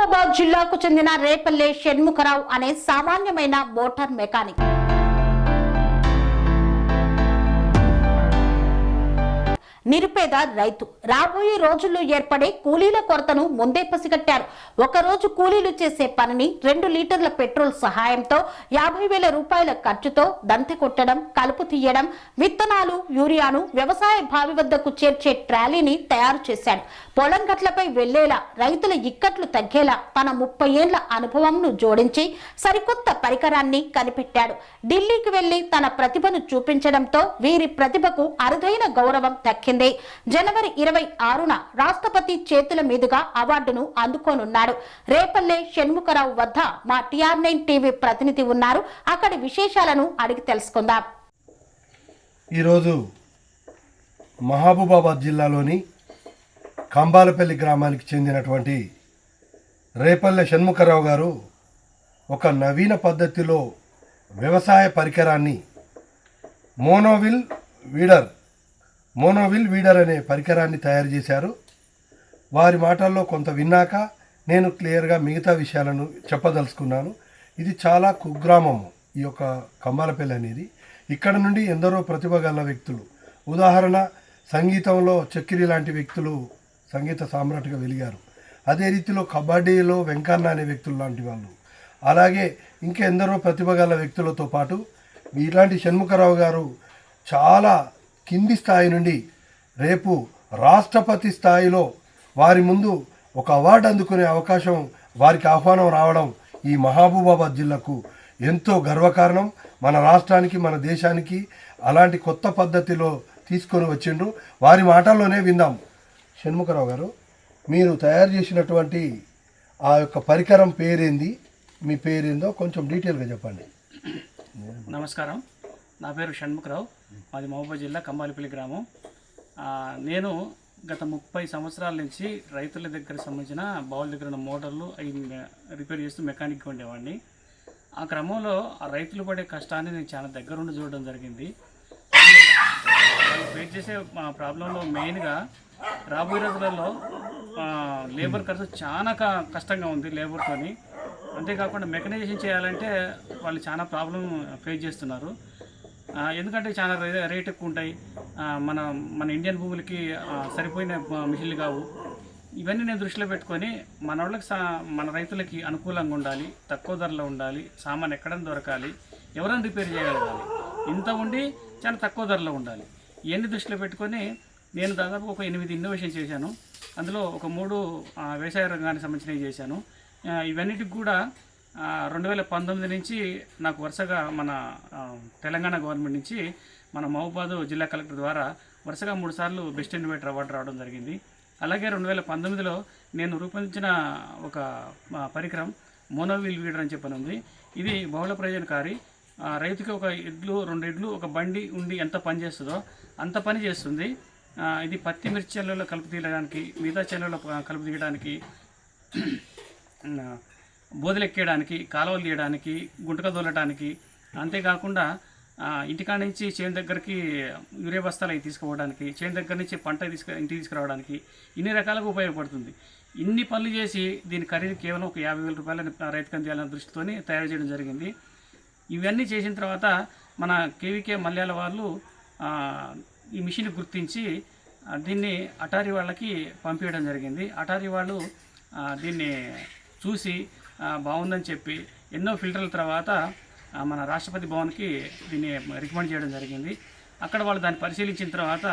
మహబూబాబాద్ జిల్లాకు చెందిన రేపల్లె షణ్ముఖరావు అనే సామాన్యమైన మోటార్ మెకానిక్ నిరుపేద రైతు రాబోయే రోజుల్లో ఏర్పడే కూలీల కొరతను ముందే పసిగట్టారు. ఒకరోజు కూలీలు చేసే పనిని 2 లీటర్ల పెట్రోల్ సహాయంతో 50,000 రూపాయల ఖర్చుతో దంతె కొట్టడం, కలుపు తీయడం, విత్తనాలు, యూరియాను వ్యవసాయ బావి వద్దకు చేర్చే ట్రాలీని తయారు చేశాడు. పొలం గట్లపై వెళ్లేలా, రైతుల ఇక్కట్లు తగ్గేలా తన 30 ఏళ్ల అనుభవంను జోడించి సరికొత్త పరికరాన్ని కనిపెట్టాడు. ఢిల్లీకి వెళ్లి తన ప్రతిభను చూపించడంతో వీరి ప్రతిభకు అరుదైన గౌరవం దక్కింది. జనవరి 26న రాష్ట్రపతి చేతుల మీదుగా అవార్డును అందుకోనున్నాడు. రేపల్లె షణ్ముఖరావు వద్ద మా TR9 టీవీ ప్రతినిధి ఉన్నారు. అక్కడి విశేషాలను అడిగి తెలుసుకుందాం. ఈరోజు మహబూబాబాద్ జిల్లాలోని కంబాలపల్లి గ్రామానికి చెందినటువంటి రేపల్లె షణ్ముఖరావు గారు ఒక నవీన పద్ధతిలో వ్యవసాయ పరికరాన్ని మోనోవిల్ వీడర్ అనే పరికరాన్ని తయారు చేశారు. వారి మాటల్లో కొంత విన్నాక నేను క్లియర్గా మిగతా విషయాలను చెప్పదలుచుకున్నాను. ఇది చాలా కుగ్రామము ఈ యొక్క కంబాలపల్లి అనేది. ఇక్కడ నుండి ఎందరో ప్రతిభ గల వ్యక్తులు, ఉదాహరణ సంగీతంలో చక్రి లాంటి వ్యక్తులు సంగీత సామ్రాట్గా వెలిగారు. అదే రీతిలో కబడ్డీలో వెంకన్న అనే వ్యక్తులు లాంటి వాళ్ళు, అలాగే ఇంకెందరో ప్రతిభ గల వ్యక్తులతో పాటు ఇలాంటి షణ్ముఖరావు గారు చాలా కింది స్థాయి నుండి రేపు రాష్ట్రపతి స్థాయిలో వారి ముందు ఒక అవార్డు అందుకునే అవకాశం, వారికి ఆహ్వానం రావడం ఈ మహబూబాబాద్ జిల్లాకు ఎంతో గర్వకారణం. మన రాష్ట్రానికి, మన దేశానికి అలాంటి కొత్త పద్ధతిలో తీసుకొని వచ్చిండ్రు. వారి మాటల్లోనే విందాం. షణ్ముఖరావు గారు, మీరు తయారు చేసినటువంటి ఆ యొక్క పరికరం పేరేంది, మీ పేరేందో కొంచెం డీటెయిల్గా చెప్పండి. నమస్కారం, నా పేరు షణ్ముఖరావు. మాది మహబూబాబాద్ జిల్లా కంబాలపల్లి గ్రామం. నేను గత 30 సంవత్సరాల నుంచి రైతుల దగ్గర సంబంధించిన బావుల దగ్గర ఉన్న మోటార్లు అవి రిపేర్ చేస్తూ మెకానిక్గా ఉండేవాడిని. ఆ క్రమంలో ఆ రైతులు పడే కష్టాన్ని నేను చాలా దగ్గరుండి చూడడం జరిగింది. వాళ్ళు ఫేస్ చేసే ప్రాబ్లంలో మెయిన్గా రాబోయే రోజులలో లేబర్ ఖర్చు చాలా కష్టంగా ఉంది లేబర్తోని. అంతేకాకుండా మెకనైజేషన్ చేయాలంటే వాళ్ళు చాలా ప్రాబ్లం ఫేస్ చేస్తున్నారు. ఎందుకంటే చాలా రేట్ ఎక్కువ ఉంటాయి. మన ఇండియన్ భూములకి సరిపోయిన మిషన్లు కావు. ఇవన్నీ నేను దృష్టిలో పెట్టుకొని మన రైతులకి అనుకూలంగా ఉండాలి, తక్కువ ధరలో ఉండాలి, సామాన్ ఎక్కడైనా దొరకాలి, ఎవరైనా రిపేర్ చేయగలగాలి, ఇంత ఉండి చాలా తక్కువ ధరలో ఉండాలి. ఇవన్నీ దృష్టిలో పెట్టుకొని నేను దాదాపు ఒక 8 ఇన్నోవేషన్ చేశాను. అందులో ఒక 3 వ్యవసాయ రంగానికి సంబంధించినవి చేశాను. ఇవన్నిటికి కూడా 2019 నుంచి నాకు వరుసగా మన తెలంగాణ గవర్నమెంట్ నుంచి మన మహబూబాబాద్ జిల్లా కలెక్టర్ ద్వారా వరుసగా 3 సార్లు బెస్ట్ ఇన్నోవేటర్ అవార్డు రావడం జరిగింది. అలాగే 2019లో నేను రూపొందించిన ఒక పరికరం మోనోవిల్ వీడర్ అని చెప్పని ఉంది. ఇది బహుళ ప్రయోజనకారి. రైతుకి ఒక ఎడ్లు, 2 ఎడ్లు, ఒక బండి ఉండి ఎంత పని చేస్తుందో అంత పని చేస్తుంది. ఇది పత్తి మిర్చి చేనులలో కలుపు తీయడానికి, మిగతా చేనులలో కలుపు తీయడానికి, బోదెలెక్కేయడానికి, కాలువలు తీయడానికి, గుంటక దోలడానికి, అంతేకాకుండా ఇంటికాడ నుంచి చేను దగ్గరికి యూరియా బస్తాలు అవి తీసుకుపోవడానికి, చేను దగ్గర నుంచి పంట ఇంటికి తీసుకురావడానికి ఇన్ని రకాలుగా ఉపయోగపడుతుంది. ఇన్ని పనులు చేసి దీని ఖరీదు కేవలం ఒక 50,000 రూపాయలు రైతుకు అందియాలన్న దృష్టితో తయారు చేయడం జరిగింది. ఇవన్నీ చేసిన తర్వాత మన KVK మల్యాల వాళ్ళు ఈ మిషన్ గుర్తించి దీన్ని అటారీ వాళ్ళకి పంపించడం జరిగింది. అటారీ వాళ్ళు దీన్ని చూసి బాగుందని చెప్పి ఎన్నో ఫిల్టర్ల తర్వాత మన రాష్ట్రపతి భవన్కి దీన్ని రికమెండ్ చేయడం జరిగింది. అక్కడ వాళ్ళు దాన్ని పరిశీలించిన తర్వాత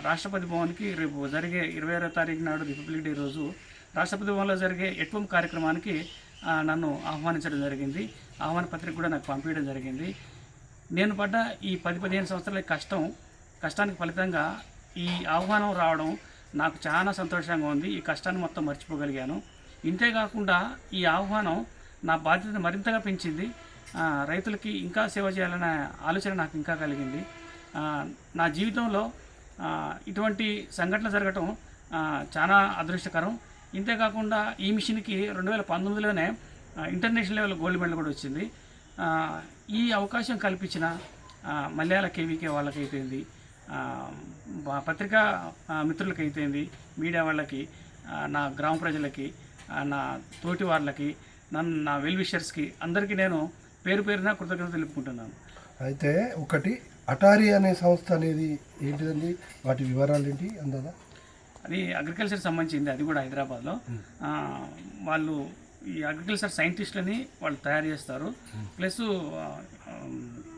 రాష్ట్రపతి భవన్కి రేపు జరిగే 26వ తారీఖు నాడు రిపబ్లిక్ డే రోజు రాష్ట్రపతి భవన్లో జరిగే ఎట్వం కార్యక్రమానికి నన్ను ఆహ్వానించడం జరిగింది. ఆహ్వాన పత్రిక కూడా నాకు పంపించడం జరిగింది. నేను పడ్డ ఈ 10-15 సంవత్సరాల కష్టానికి ఫలితంగా ఈ ఆహ్వానం రావడం నాకు చాలా సంతోషంగా ఉంది. ఈ కష్టాన్ని మొత్తం మర్చిపోగలిగాను. ఇంతేకాకుండా ఈ ఆహ్వానం నా బాధ్యతను మరింతగా పెంచింది. రైతులకి ఇంకా సేవ చేయాలనే ఆలోచన నాకు ఇంకా కలిగింది. నా జీవితంలో ఇటువంటి సంఘటన జరగటం చాలా అదృష్టకరం. ఇంతేకాకుండా ఈ మిషన్కి 2019లోనే ఇంటర్నేషనల్ లెవెల్ గోల్డ్ మెడల్ కూడా వచ్చింది. ఈ అవకాశం కల్పించిన మలయాళ KVK వాళ్ళకైతేంది, పత్రికా మిత్రులకైతేంది, మీడియా వాళ్ళకి, నా గ్రామ ప్రజలకి, నా తోటి వాళ్ళకి నా వెల్ విషర్స్కి అందరికీ నేను పేరు పేరున కృతజ్ఞతలు తెలుపుకుంటున్నాను. అయితే ఒకటి అటారీ అనే సంస్థ అనేది ఏంటిదండి, వాటి వివరాలు ఏంటి అందాదా? అది అగ్రికల్చర్ సంబంధించింది, అది కూడా హైదరాబాద్లో. వాళ్ళు ఈ అగ్రికల్చర్ సైంటిస్టులని వాళ్ళు తయారు చేస్తారు, ప్లస్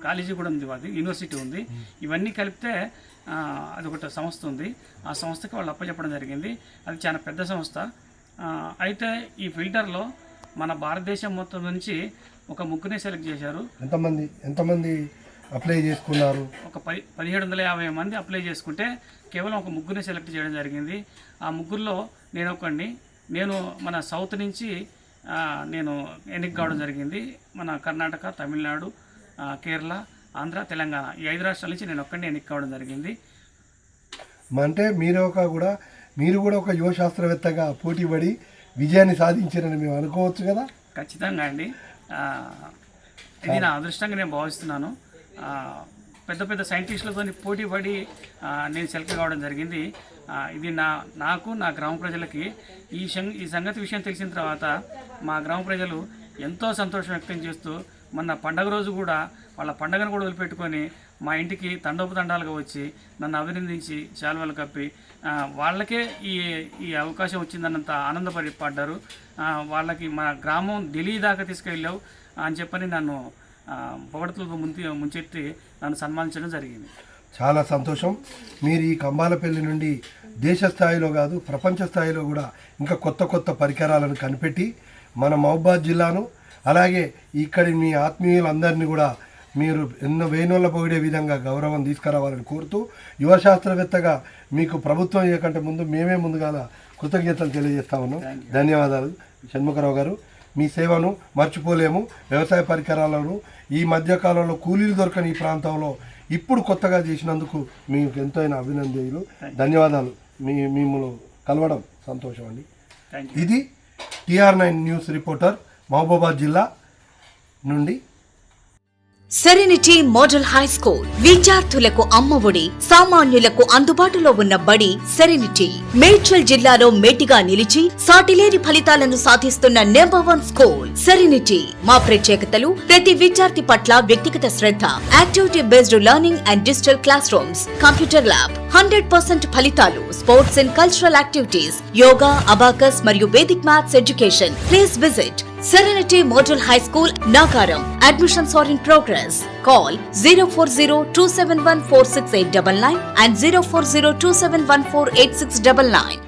కాలేజీ కూడా ఉంది, అది యూనివర్సిటీ ఉంది. ఇవన్నీ కలిపితే అది ఒక సంస్థ ఉంది. ఆ సంస్థకి వాళ్ళు అప్పచెప్పడం జరిగింది. అది చాలా పెద్ద సంస్థ. అయితే ఈ ఫిల్టర్లో మన భారతదేశం మొత్తం నుంచి ఒక ముగ్గురిని సెలెక్ట్ చేశారు. ఎంతమంది అప్లై చేసుకున్నారు? ఒక 1750 మంది అప్లై చేసుకుంటే కేవలం ఒక ముగ్గురిని సెలెక్ట్ చేయడం జరిగింది. ఆ ముగ్గురులో నేను ఒకడిని. నేను మన సౌత్ నుంచి నేను ఎన్నిక కావడం జరిగింది. మన కర్ణాటక, తమిళనాడు, కేరళ, ఆంధ్ర, తెలంగాణ ఈ 5 రాష్ట్రాల నుంచి నేను ఒక్కడిని ఎన్నిక కావడం జరిగింది. అంటే మీరు కూడా ఒక యువ శాస్త్రవేత్తగా పోటీపడి విజయాన్ని సాధించారని మేము అనుకోవచ్చు కదా? ఖచ్చితంగా అండి. ఇది నా అదృష్టంగా నేను భావిస్తున్నాను. పెద్ద పెద్ద సైంటిస్టులతో పోటీ పడి నేను సెలెక్ట్ కావడం జరిగింది. ఇది నాకు నా గ్రామ ప్రజలకి ఈ సంగతి విషయం తెలిసిన తర్వాత మా గ్రామ ప్రజలు ఎంతో సంతోషం వ్యక్తం చేస్తూ మొన్న పండగ రోజు కూడా వాళ్ళ పండగను కూడా వదిలిపెట్టుకొని మా ఇంటికి తండోపతండాలుగా వచ్చి నన్ను అభినందించి శాలువాలు కప్పి వాళ్ళకే ఈ అవకాశం వచ్చిందన్నంత ఆనందపడ్డారు. వాళ్ళకి మా గ్రామం ఢిల్లీ దాకా తీసుకెళ్ళావు అని చెప్పని నన్ను పొగడతలతో ముంచెత్తి నన్ను సన్మానించడం జరిగింది. చాలా సంతోషం. మీరు ఈ కంబాలపల్లి నుండి దేశ స్థాయిలో కాదు ప్రపంచ స్థాయిలో కూడా ఇంకా కొత్త పరికరాలను కనిపెట్టి మన మహబూబాద్ జిల్లాను అలాగే ఇక్కడి మీ ఆత్మీయులందరినీ కూడా మీరు ఎన్నో వేణోళ్ళ పొగిడే విధంగా గౌరవం తీసుకురావాలని కోరుతూ యువ శాస్త్రవేత్తగా మీకు ప్రభుత్వం ఇవ్వకంటే మేమే ముందుగా కృతజ్ఞతలు తెలియజేస్తా ఉన్నాం. ధన్యవాదాలు షణ్ముఖరావు గారు. మీ సేవను మర్చిపోలేము. వ్యవసాయ పరికరాలను ఈ మధ్యకాలంలో కూలీలు దొరకని ఈ ప్రాంతంలో ఇప్పుడు కొత్తగా చేసినందుకు మీకు ఎంతైనా అభినందనలు, ధన్యవాదాలు. మిమ్మల్ని కలవడం సంతోషం అండి. ఇది TR9 న్యూస్ రిపోర్టర్ మహబూబాబాద్ జిల్లా నుండి. సెరెనిటీ మోడల్ హై స్కూల్ విద్యార్థులకు అమ్మఒడి, సామాన్యులకు అందుబాటులో ఉన్న బడి సెరెనిటీ. మేడ్చల్ జిల్లాలో మేటిగా నిలిచి సాటిలేని ఫలితాలను సాధిస్తున్న #1 స్కూల్ సెరెనిటీ. మా ప్రత్యేకతలు ప్రతి విద్యార్థి పట్ల వ్యక్తిగత శ్రద్ధ, activity based learning and digital classrooms, computer lab, 100% ఫలితాలు, sports and cultural activities, yoga, abacus మరియు Vedic maths education. Please visit Serenity Model High School, Nagaram. Admissions are in progress. Call 040-271-46899 and 040-271-48699.